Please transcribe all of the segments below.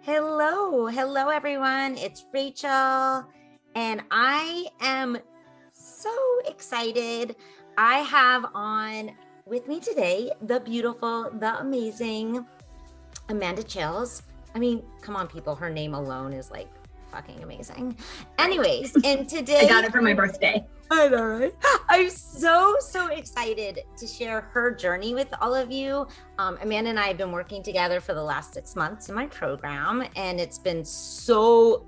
Hello everyone. It's Rachel, and I am so excited. I have on with me today the beautiful, the amazing Amanda Chills. I mean, come on, people. Her name alone is like fucking amazing. Anyways, and today I got it for my birthday. I know, right? I'm so excited to share her journey with all of you. Amanda and I have been working together for the last 6 months in my program, and it's been so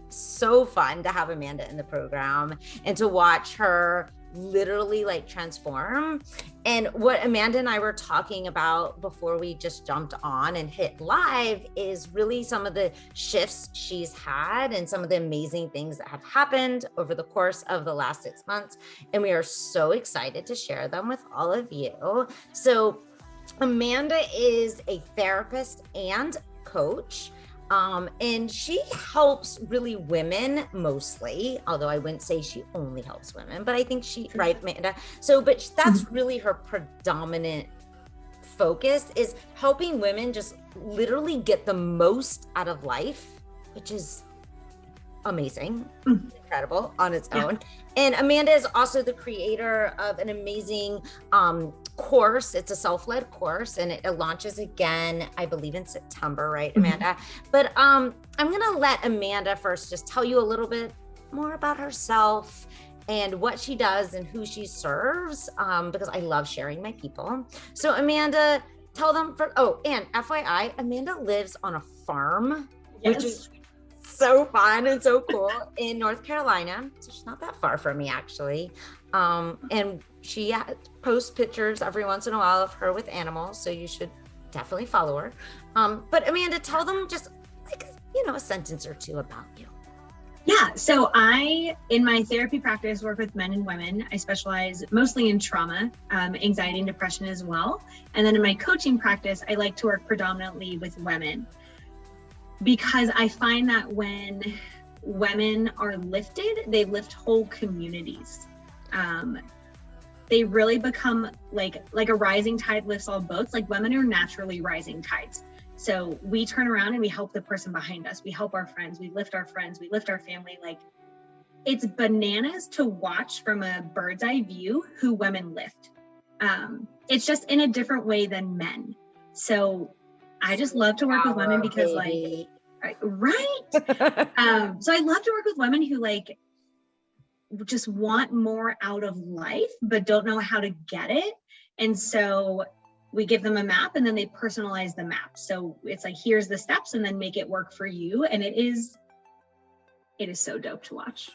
fun to have Amanda in the program and to watch her literally like transform. And what Amanda and I were talking about before we just jumped on and hit live is really some of the shifts she's had and some of the amazing things that have happened over the course of the last 6 months. And we are so excited to share them with all of you. So Amanda is a therapist and coach. And she helps really women mostly, although I wouldn't say she only helps women, but I think right, Amanda? So, but that's really her predominant focus, is helping women just literally get the most out of life, which is amazing, incredible on its own. And Amanda is also the creator of an amazing course. It's a self-led course, and it launches again, I believe, in September, right, Amanda? But I'm gonna let Amanda first just tell you a little bit more about herself and what she does and who she serves, because I love sharing my people. So Amanda, tell them and FYI, Amanda lives on a farm, which is so fun and so cool, in North Carolina. So she's not that far from me, actually. And she posts pictures every once in a while of her with animals, so you should definitely follow her. But Amanda, tell them just like, a sentence or two about you. Yeah, so I, in my therapy practice, work with men and women. I specialize mostly in trauma, anxiety and depression as well. And then in my coaching practice, I like to work predominantly with women, because I find that when women are lifted, they lift whole communities. They really become like a rising tide lifts all boats. Like, women are naturally rising tides. So we turn around and we help the person behind us. We help our friends, we lift our family. Like, it's bananas to watch from a bird's eye view who women lift. It's just in a different way than men. So I just love to work with women because right. So I love to work with women who like just want more out of life, but don't know how to get it. And so we give them a map, and then they personalize the map. So it's like, here's the steps, and then make it work for you. And it is so dope to watch.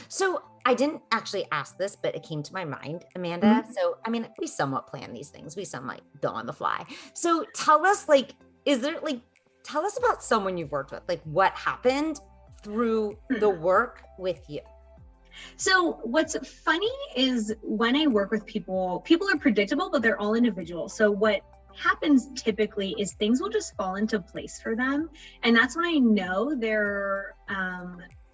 So I didn't actually ask this, but it came to my mind, Amanda. So, I mean, we somewhat plan these things. We somewhat go on the fly. So tell us, tell us about someone you've worked with, like what happened through the work with you. So what's funny is when I work with people are predictable, but they're all individual. So what happens typically is things will just fall into place for them. And that's when I know they're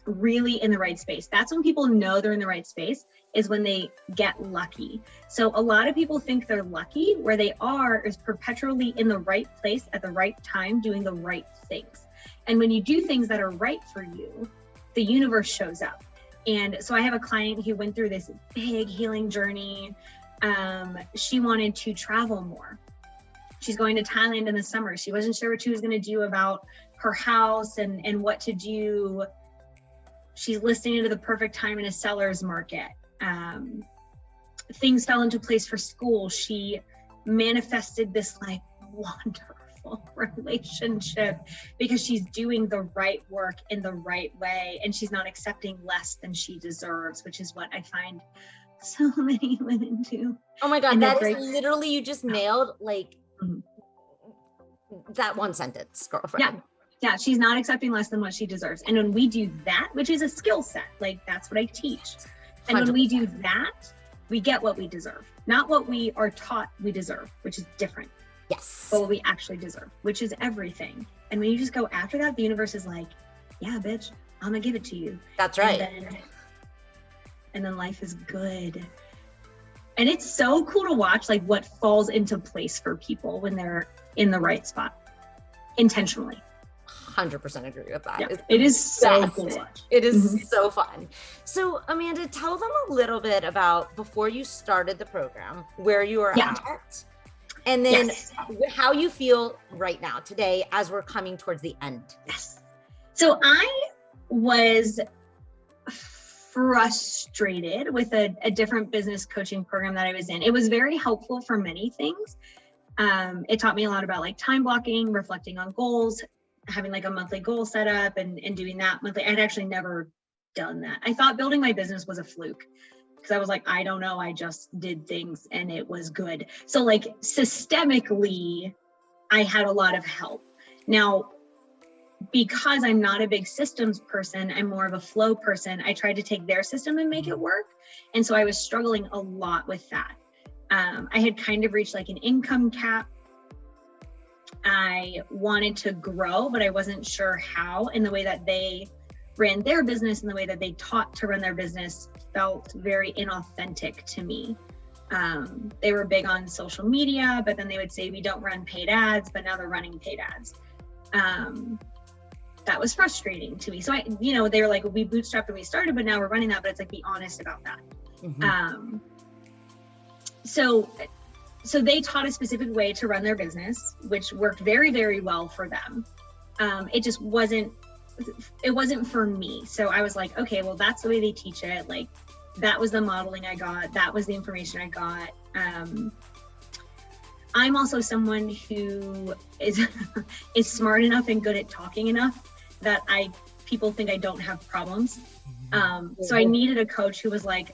really in the right space. That's when people know they're in the right space, is when they get lucky. So a lot of people think they're lucky. Where they are is perpetually in the right place at the right time, doing the right things. And when you do things that are right for you, the universe shows up. And so I have a client who went through this big healing journey. She wanted to travel more. She's going to Thailand in the summer. She wasn't sure what she was going to do about her house and what to do. She's listing it at the perfect time in a seller's market. Things fell into place for school. She manifested this like wonderful relationship because she's doing the right work in the right way, and she's not accepting less than she deserves, which is what I find so many women do. Oh my God, that is literally, you just nailed like that one sentence, girlfriend. Yeah, she's not accepting less than what she deserves. And when we do that, which is a skill set, like that's what I teach. And 100%. When we do that, we get what we deserve, not what we are taught we deserve, which is different. Yes. But what we actually deserve, which is everything. And when you just go after that, the universe is like, yeah, bitch, I'm gonna give it to you. That's right. And then life is good. And it's so cool to watch like what falls into place for people when they're in the right spot intentionally. 100% agree with that. Yeah, It's it is so best. cool. It is so fun. So Amanda, tell them a little bit about before you started the program, where you were at, and then how you feel right now today as we're coming towards the end. Yes. So I was frustrated with a different business coaching program that I was in. It was very helpful for many things. It taught me a lot about like time blocking, reflecting on goals, having like a monthly goal set up and doing that monthly. I'd actually never done that. I thought building my business was a fluke because I was like, I don't know, I just did things and it was good. So like systemically, I had a lot of help. Now, because I'm not a big systems person, I'm more of a flow person. I tried to take their system and make it work. And so I was struggling a lot with that. I had kind of reached like an income cap. I wanted to grow, but I wasn't sure how. And the way that they ran their business and the way that they taught to run their business felt very inauthentic to me. They were big on social media, but then they would say, we don't run paid ads, but now they're running paid ads. That was frustrating to me. So they were like, we bootstrapped when we started, but now we're running that, but it's like, be honest about that. Mm-hmm. So they taught a specific way to run their business, which worked very, very well for them. It just wasn't for me. So I was like, okay, well, that's the way they teach it. Like that was the modeling I got. That was the information I got. I'm also someone who is smart enough and good at talking enough that people think I don't have problems. So I needed a coach who was like,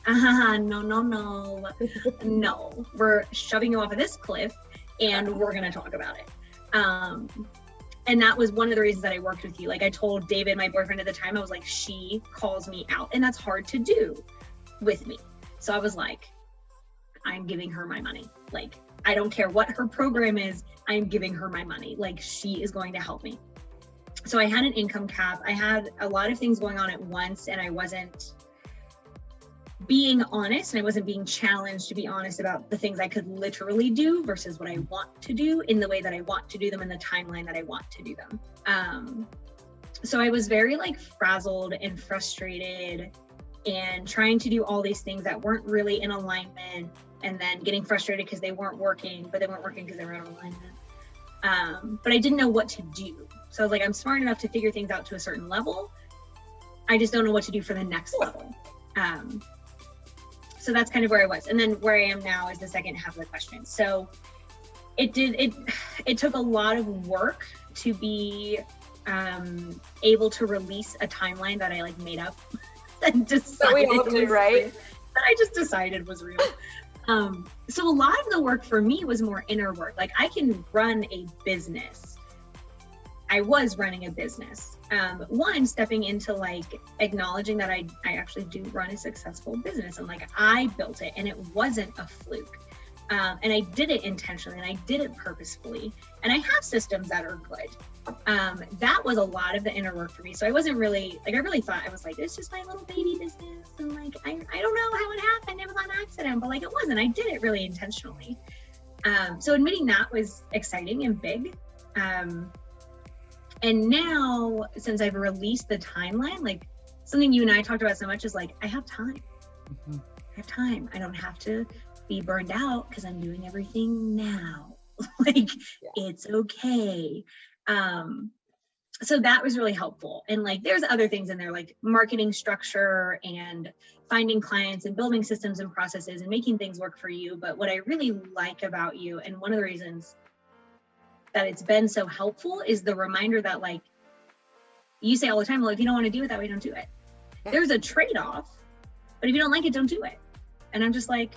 no, we're shoving you off of this cliff and we're going to talk about it. And that was one of the reasons that I worked with you. Like I told David, my boyfriend at the time, I was like, she calls me out and that's hard to do with me. So I was like, I'm giving her my money. Like, I don't care what her program is, I'm giving her my money. Like she is going to help me. So I had an income cap. I had a lot of things going on at once and I wasn't being honest and I wasn't being challenged to be honest about the things I could literally do versus what I want to do in the way that I want to do them in the timeline that I want to do them. So I was very like frazzled and frustrated and trying to do all these things that weren't really in alignment and then getting frustrated because they weren't working, but they weren't working because they were out of alignment. But I didn't know what to do. So I was like, I'm smart enough to figure things out to a certain level. I just don't know what to do for the next level. So that's kind of where I was. And then where I am now is the second half of the question. So it took a lot of work to be able to release a timeline that I like made up and decided that I just decided was real. So a lot of the work for me was more inner work. Like I can run a business. I was running a business. One, stepping into like acknowledging that I actually do run a successful business and like I built it and it wasn't a fluke. And I did it intentionally and I did it purposefully. And I have systems that are good. That was a lot of the inner work for me. So I wasn't really, like I really thought, I was like, it's just my little baby business. And like, I don't know how it happened. It was on accident, but like it wasn't. I did it really intentionally. So admitting that was exciting and big. And now, since I've released the timeline, like something you and I talked about so much is like, I have time. Mm-hmm. I have time. I don't have to be burned out because I'm doing everything now. It's okay. So that was really helpful. And like, there's other things in there, like marketing structure and finding clients and building systems and processes and making things work for you. But what I really like about you, and one of the reasons that it's been so helpful is the reminder that like, you say all the time, well, if you don't want to do it that way, don't do it. Yeah. There's a trade-off, but if you don't like it, don't do it. And I'm just like,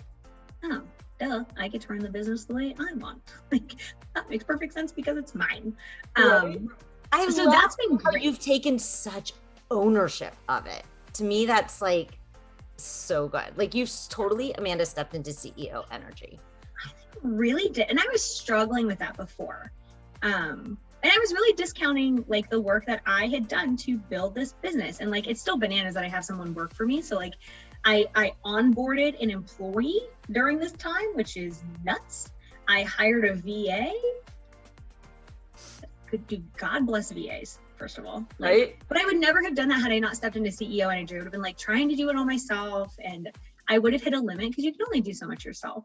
oh, duh, I get to run the business the way I want. Like that makes perfect sense because it's mine. I so love that's been how you've taken such ownership of it. To me, that's like so good. Like you've totally, Amanda, stepped into CEO energy. I really did. And I was struggling with that before. And I was really discounting like the work that I had done to build this business. And like, it's still bananas that I have someone work for me. So like I onboarded an employee during this time, which is nuts. I hired a VA. could do. God bless VAs, first of all. Like, right? But I would never have done that had I not stepped into CEO manager. It would have been like trying to do it all myself, and I would have hit a limit because you can only do so much yourself.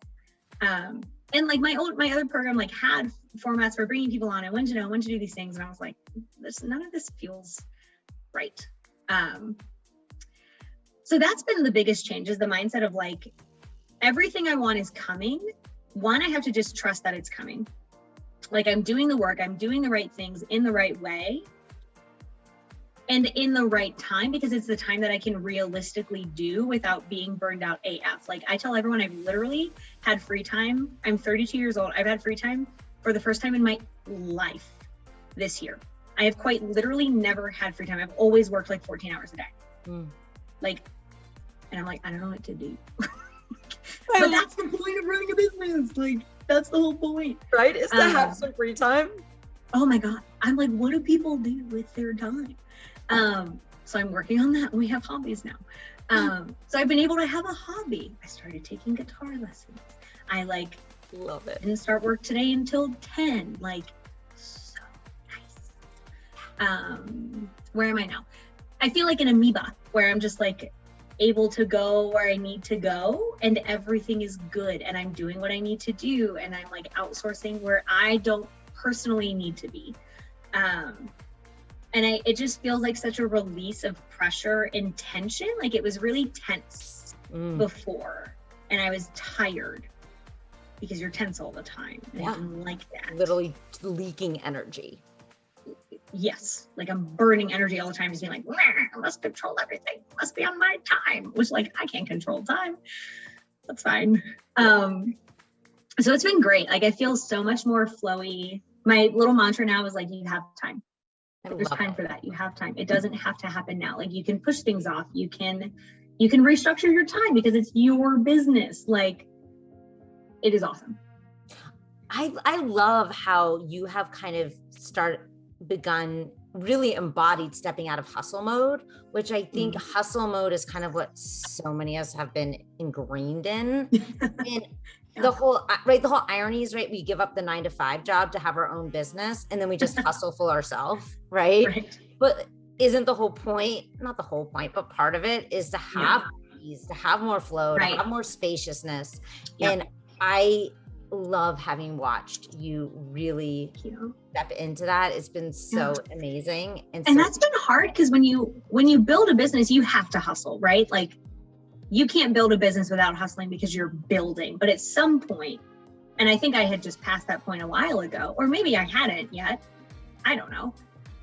And like my other program like had formats for bringing people on and when to know when to do these things, and I was like, none of this feels right. So that's been the biggest change, is the mindset of like, everything I want is coming. One, I have to just trust that it's coming. Like, I'm doing the work, I'm doing the right things in the right way and in the right time, because it's the time that I can realistically do without being burned out AF. Like, I tell everyone I've literally had free time. I'm 32 years old. I've had free time for the first time in my life this year. I have quite literally never had free time. I've always worked like 14 hours a day. Like, and I'm like, I don't know what to do. But that's the point of running a business. Like, that's the whole point. Right? Is to have some free time. Oh my God. I'm like, what do people do with their time? So I'm working on that. We have hobbies now. So I've been able to have a hobby. I started taking guitar lessons. I like love it. Didn't start work today until 10. Like, so nice. Where am I now? I feel like an amoeba, where I'm just like able to go where I need to go and everything is good and I'm doing what I need to do and I'm like outsourcing where I don't personally need to be. And it just feels like such a release of pressure and tension. Like, it was really tense before, and I was tired because you're tense all the time. And I didn't like that. Literally leaking energy. Yes, like I'm burning energy all the time, just being like, I must control everything. It must be on my time, which like I can't control time. That's fine. So it's been great. Like, I feel so much more flowy. My little mantra now is like, you have time. There's time for that. You have time. It doesn't have to happen now. Like, you can push things off. You can restructure your time because it's your business. Like, it is awesome. I love how you have kind of begun really embodied stepping out of hustle mode, which I think hustle mode is kind of what so many of us have been ingrained in. And the whole irony is, right, we give up the 9-to-5 job to have our own business and then we just hustle for ourselves, right? But isn't the whole point, not the whole point, but part of it is to have ease, to have more flow, to have more spaciousness. And I love having watched you really step into that. It's been so amazing. And that's been hard because when you build a business, you have to hustle, right? Like, you can't build a business without hustling because you're building. But at some point, and I think I had just passed that point a while ago, or maybe I hadn't yet, I don't know.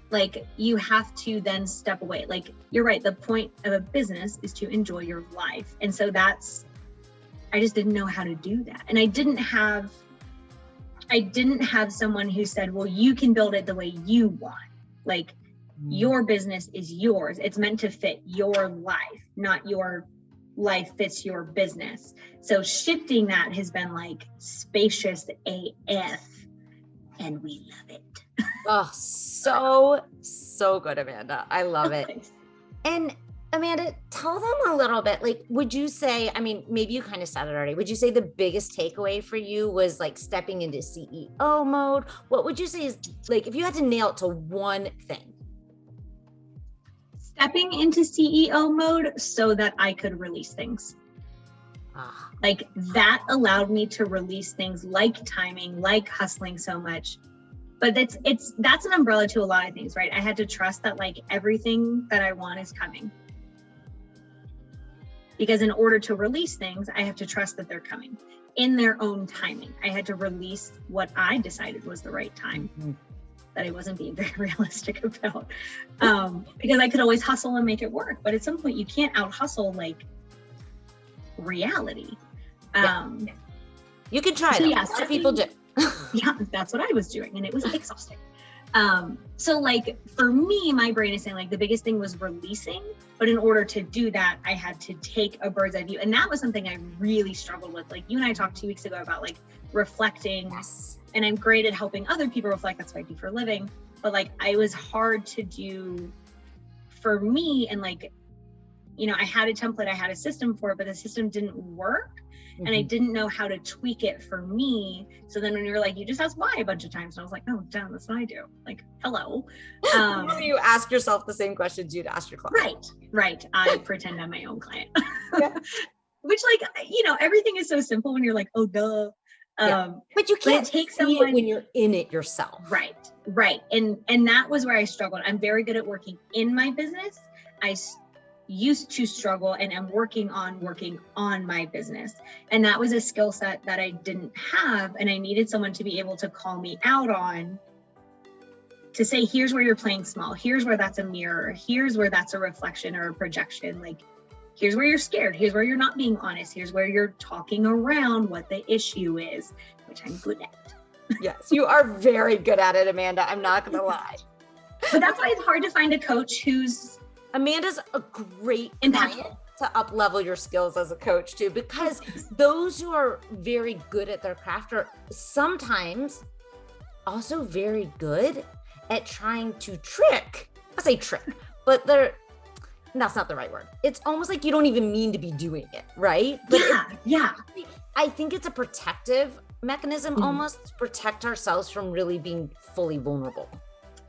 Like, you have to then step away. Like, you're right. The point of a business is to enjoy your life. And so I just didn't know how to do that. And I didn't have someone who said, well, you can build it the way you want. Like, your business is yours. It's meant to fit your life, not your life fits your business. So shifting that has been like spacious AF, and we love it. Oh, so good, Amanda. I love it. Thanks. And Amanda, tell them a little bit, like, would you say, I mean, maybe you kind of said it already, would you say the biggest takeaway for you was like stepping into CEO mode? What would you say is, like, if you had to nail it to one thing? Stepping into CEO mode so that I could release things. Like, that allowed me to release things like timing, like hustling so much. But that's an umbrella to a lot of things, right? I had to trust that like everything that I want is coming. Because in order to release things, I have to trust that they're coming in their own timing. I had to release what I decided was the right time. That I wasn't being very realistic about, because I could always hustle and make it work. But at some point you can't out hustle like reality. You can try it. A lot of people do. That's what I was doing. And it was exhausting. So like for me, my brain is saying like the biggest thing was releasing, but in order to do that, I had to take a bird's eye view. And that was something I really struggled with. Like, you and I talked 2 weeks ago about like reflecting. And I'm great at helping other people reflect. That's what I do for a living. But like, it was hard to do for me. And like, I had a template, I had a system for it, but the system didn't work. And I didn't know how to tweak it for me. So then when you're like, you just asked why a bunch of times. And I was like, oh, damn, that's what I do. Like, hello. You ask yourself the same questions you'd ask your client. Right. I pretend I'm my own client. Which everything is so simple when you're like, oh, duh. But you can't take someone when you're in it yourself. Right. And that was where I struggled. I'm very good at working in my business. I used to struggle and am working on my business. And that was a skill set that I didn't have. And I needed someone to be able to call me out on, to say, here's where you're playing small. Here's where that's a mirror. Here's where that's a reflection or a projection. Like, here's where you're scared. Here's where you're not being honest. Here's where you're talking around what the issue is, which I'm good at. Yes, you are very good at it, Amanda. I'm not going to lie. But that's why it's hard to find a coach who's... Amanda's a great client to up level your skills as a coach too, because those who are very good at their craft are sometimes also very good at trying to trick. I say trick, but that's not the right word. It's almost like you don't even mean to be doing it, right? But I think it's a protective mechanism almost to protect ourselves from really being fully vulnerable.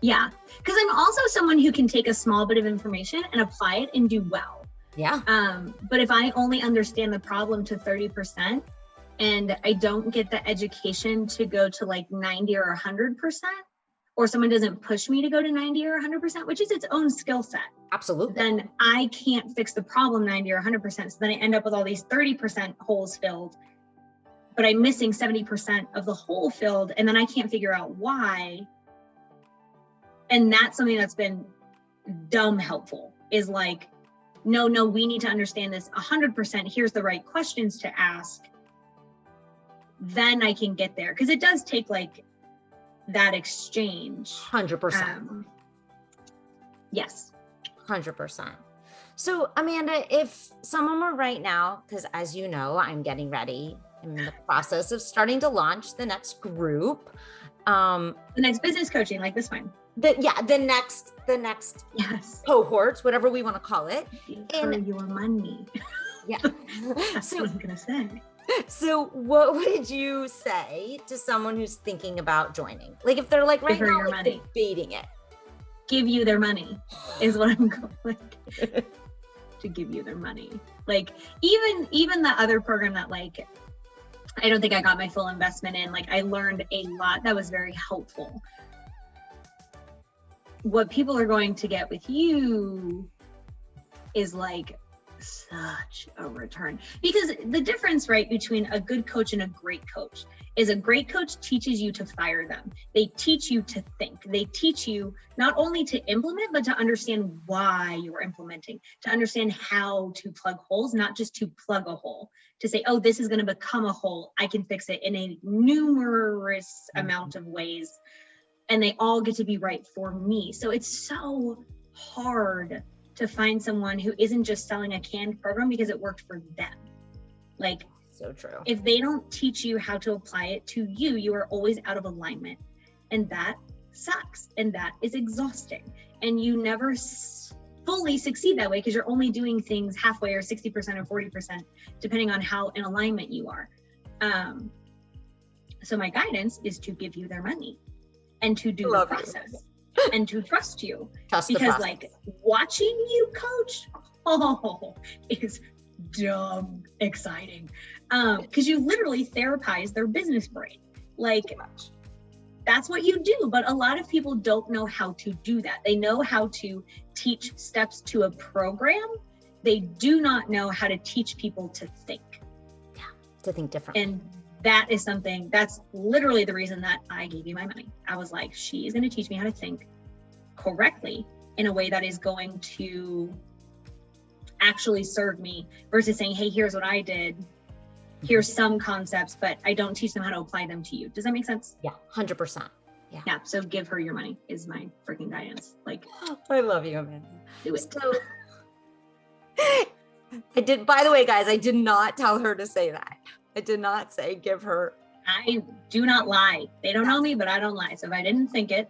Yeah, because I'm also someone who can take a small bit of information and apply it and do well. Yeah. But if I only understand the problem to 30% and I don't get the education to go to like 90 or 100%, or someone doesn't push me to go to 90 or 100%, which is its own skill set. Absolutely. Then I can't fix the problem 90 or 100%. So then I end up with all these 30% holes filled, but I'm missing 70% of the hole filled. And then I can't figure out why. And that's something that's been dumb helpful, is like, no, we need to understand this 100%. Here's the right questions to ask. Then I can get there. Because it does take like that exchange. 100%. Yes. 100%. So Amanda, if someone were right now, because as you know, I'm getting ready. I'm in the process of starting to launch the next group. The next business coaching, like this one. The next yes cohorts, whatever we want to call it. For your money. Yeah. That's what I'm gonna say. So what would you say to someone who's thinking about joining? Like if they're like right now your like money. debating it. Give you their money is what I'm going like to give you their money. Like even the other program that like I don't think I got my full investment in, like I learned a lot that was very helpful. What people are going to get with you is like such a return, because the difference, right, between a good coach and a great coach is a great coach teaches you to fire them. They teach you to think. They teach you not only to implement, but to understand why you're implementing, to understand how to plug holes, not just to plug a hole, to say, oh, this is going to become a hole. I can fix it in a numerous amount of ways. And they all get to be right for me. So it's so hard to find someone who isn't just selling a canned program because it worked for them. Like, so true. If they don't teach you how to apply it to you, you are always out of alignment. And that sucks. And that is exhausting. And you never fully succeed that way because you're only doing things halfway or 60% or 40%, depending on how in alignment you are. So my guidance is to give you their money. And to do the process and to trust you. Because like watching you coach, is dumb exciting. Because you literally therapize their business brain. Like that's what you do. But a lot of people don't know how to do that. They know how to teach steps to a program. They do not know how to teach people to think. Yeah, to think differently. And that is something, that's literally the reason that I gave you my money. I was like, she is going to teach me how to think correctly in a way that is going to actually serve me, versus saying, hey, here's what I did. Here's some concepts, but I don't teach them how to apply them to you. Does that make sense? Yeah, 100%. Yeah. So give her your money is my freaking guidance. Like, I love you, Amanda. Do it. So, by the way, guys, I did not tell her to say that. I did not say give her. I do not lie. They don't know me, but I don't lie. So if I didn't think it,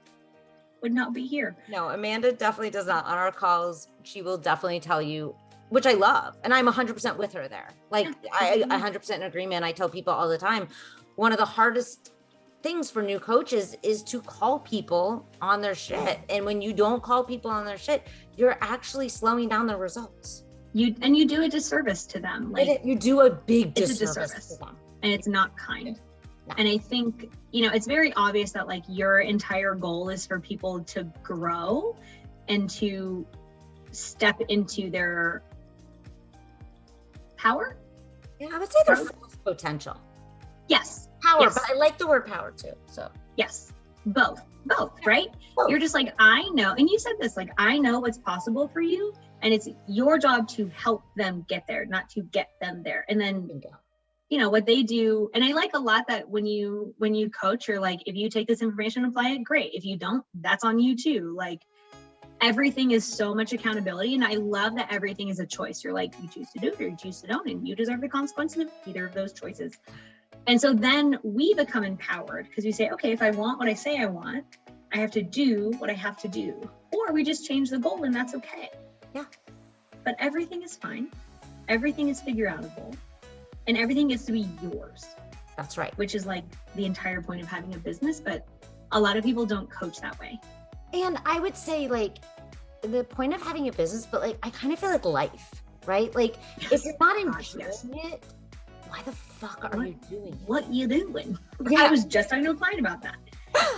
would not be here. No, Amanda definitely does not. On our calls, she will definitely tell you which I love. And I'm 100% with her there. Like I 100% in agreement. I tell people all the time, one of the hardest things for new coaches is to call people on their shit. And when you don't call people on their shit, you're actually slowing down the results. You do a disservice to them. Like you do a big disservice to them. And it's not kind. No. And I think, it's very obvious that like your entire goal is for people to grow and to step into their power. Yeah, I would say their full potential. Yes. Power, yes. But I like the word power too. So yes, both, right? Both. You're just like, I know, and you said this, like, I know what's possible for you, and it's your job to help them get there, not to get them there. And then, what they do, and I like a lot that when you coach, you're like, if you take this information and apply it, great. If you don't, that's on you too. Like, everything is so much accountability, and I love that everything is a choice. You're like, you choose to do it or you choose to don't, and you deserve the consequences of either of those choices. And so then we become empowered because we say, okay, if I want what I say I want, I have to do what I have to do. Or we just change the goal and that's okay. Yeah. But everything is fine. Everything is figure outable. And everything gets to be yours. That's right. Which is like the entire point of having a business. But a lot of people don't coach that way. And I would say like the point of having a business, but like I kind of feel like life, right? Like if you're not enjoying it, why the fuck are you doing it? What you doing? Yeah. I was just talking to a client about that.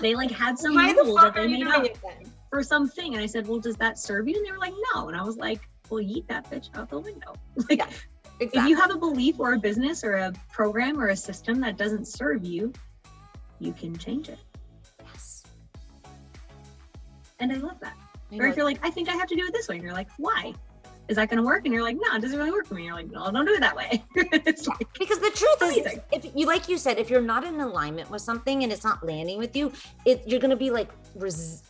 They like had some Why the rules fuck that are they you made doing up it then? for something. And I said, well, does that serve you? And they were like, no. And I was like, well, yeet that bitch out the window. Like, Yeah, exactly. If you have a belief or a business or a program or a system that doesn't serve you, you can change it. Yes. And I love that. Or if you're like, I think I have to do it this way. And you're like, why? Is that going to work? And you're like, no, it doesn't really work for me. You're like, no, don't do it that way. It's like, because the truth amazing. is, if you, like you said, if you're not in alignment with something and it's not landing with you, you're going to be like, there's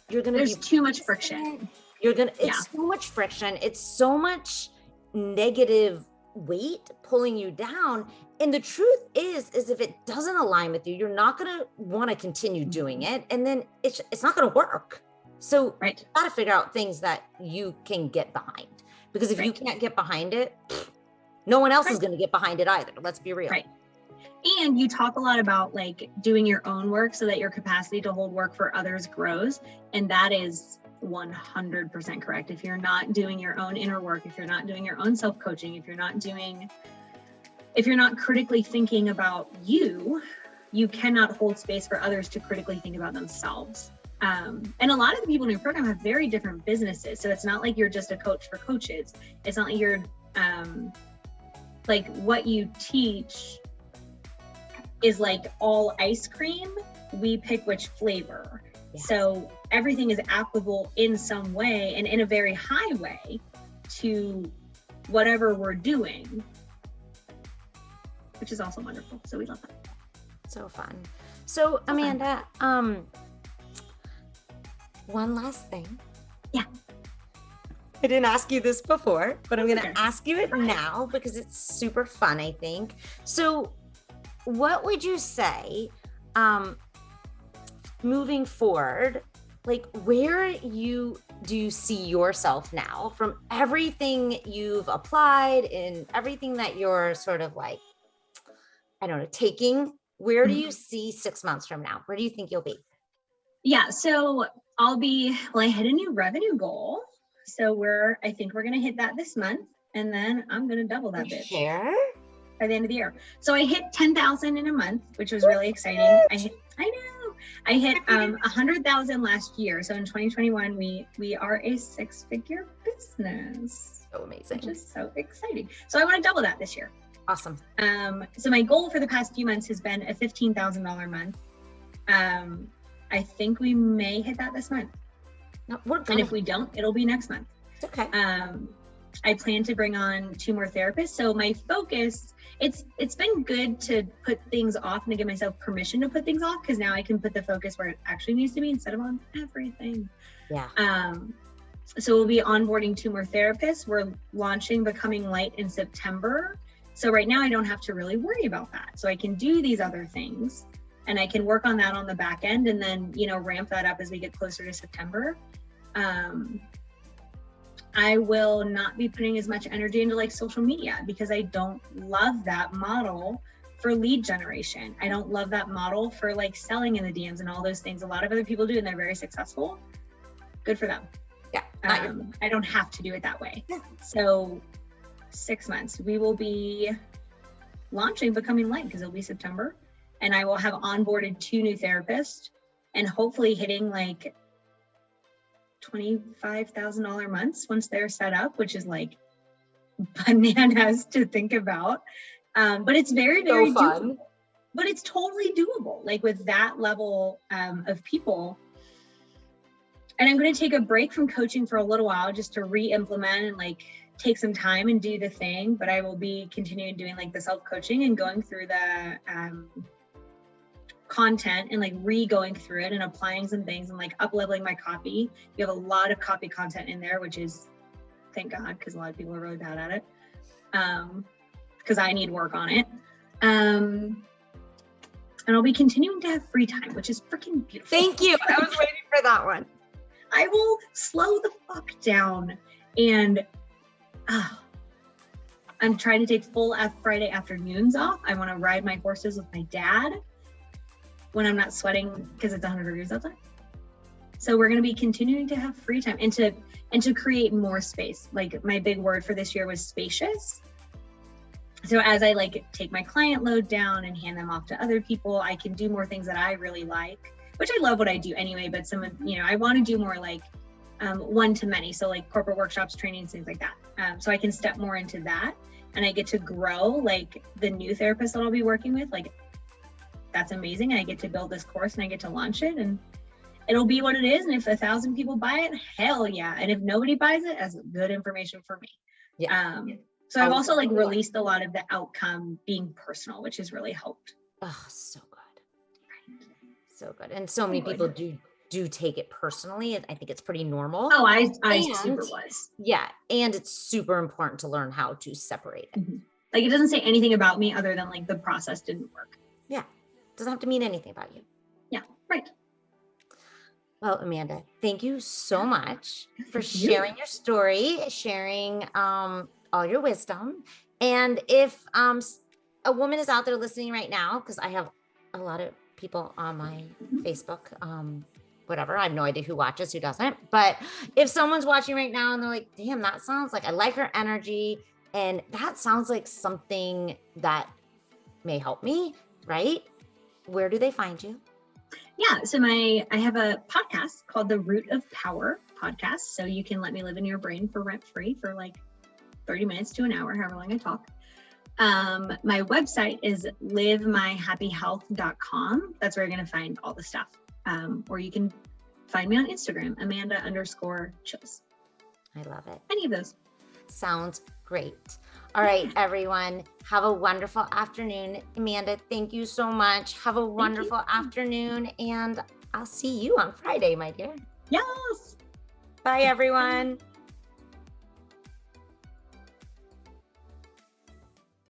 too much friction. It's so much friction. It's so much negative weight pulling you down. And the truth is if it doesn't align with you, you're not going to want to continue doing it. And then it's not going to work. So you got to figure out things that you can get behind. Because if you can't get behind it, no one else is going to get behind it either. Let's be real. Right. And you talk a lot about like doing your own work so that your capacity to hold work for others grows. And that is 100% correct. If you're not doing your own inner work, if you're not doing your own self-coaching, if you're not critically thinking about you cannot hold space for others to critically think about themselves. And a lot of the people in your program have very different businesses. So it's not like you're just a coach for coaches. It's not like you're, like what you teach is like all ice cream. We pick which flavor. Yeah. So everything is applicable in some way and in a very high way to whatever we're doing, which is also wonderful. So we love that. So fun. So Amanda, one last thing. Yeah. I didn't ask you this before, but I'm going to ask you it now because it's super fun, I think. So what would you say, moving forward, like where do you see yourself now from everything you've applied and everything that you're sort of like, I don't know, taking? Where do you see 6 months from now? Where do you think you'll be? Yeah, so I hit a new revenue goal. So I think we're going to hit that this month. And then I'm going to double that bitch by the end of the year. So I hit 10,000 in a month, which was really exciting. I hit 100,000 last year. So in 2021, we are a 6-figure business. So amazing. Which is so exciting. So I want to double that this year. Awesome. So my goal for the past few months has been a $15,000 month. I think we may hit that this month. No, and if we don't, it'll be next month. Okay. I plan to bring on 2 more therapists. So my focus, it's been good to put things off and to give myself permission to put things off, because now I can put the focus where it actually needs to be instead of on everything. Yeah. So we'll be onboarding 2 more therapists. We're launching Becoming Light in September. So right now I don't have to really worry about that. So I can do these other things and I can work on that on the back end and then, ramp that up as we get closer to September. I will not be putting as much energy into like social media because I don't love that model for lead generation. I don't love that model for like selling in the DMs and all those things. A lot of other people do, and they're very successful. Good for them. Yeah. I don't have to do it that way. So 6 months, we will be launching Becoming Light because it'll be September, and I will have onboarded 2 new therapists and hopefully hitting like $25,000 months once they're set up, which is like bananas to think about. But it's very, very doable. But it's totally doable, like with that level of people. And I'm going to take a break from coaching for a little while just to re-implement and like take some time and do the thing. But I will be continuing doing like the self-coaching and going through the content and like re-going through it and applying some things and like up-leveling my copy. You have a lot of copy content in there, which is, thank God, because a lot of people are really bad at it. Because I need work on it. And I'll be continuing to have free time, which is freaking beautiful. Thank you. I was waiting for that one. I will slow the fuck down. And I'm trying to take full Friday afternoons off. I want to ride my horses with my dad when I'm not sweating because it's 100 degrees outside. So we're going to be continuing to have free time and to create more space. Like my big word for this year was spacious. So as I like take my client load down and hand them off to other people, I can do more things that I really like, which I love what I do anyway, but some of, I want to do more like one-to-many. So like corporate workshops, trainings, things like that. So I can step more into that and I get to grow like the new therapists that I'll be working with. Like that's amazing. I get to build this course and I get to launch it and it'll be what it is. And if 1,000 people buy it, hell yeah. And if nobody buys it, that's good information for me. Yeah. So I've also like released a lot of the outcome being personal, which has really helped. Oh, so good. Right. So good. And so many people do take it personally. I think it's pretty normal. Oh, I super was. Yeah. And it's super important to learn how to separate it. Mm-hmm. Like it doesn't say anything about me other than like the process didn't work. Yeah. It doesn't have to mean anything about you. Yeah. Right. Well, Amanda, thank you so much for sharing your story, sharing all your wisdom. And if a woman is out there listening right now, because I have a lot of people on my Facebook, whatever, I have no idea who watches, who doesn't. But if someone's watching right now and they're like, damn, that sounds like I like her energy. And that sounds like something that may help me, right? Where do they find you? Yeah, so I have a podcast called the Root of Power podcast. So you can let me live in your brain for rent free for like 30 minutes to an hour, however long I talk. My website is livemyhappyhealth.com. That's where you're going to find all the stuff. Or you can find me on Instagram, Amanda_Chills. I love it. Any of those. Sounds great. All right, everyone. Have a wonderful afternoon. Amanda, thank you so much. Have a wonderful afternoon, and I'll see you on Friday, my dear. Yes. Bye, everyone.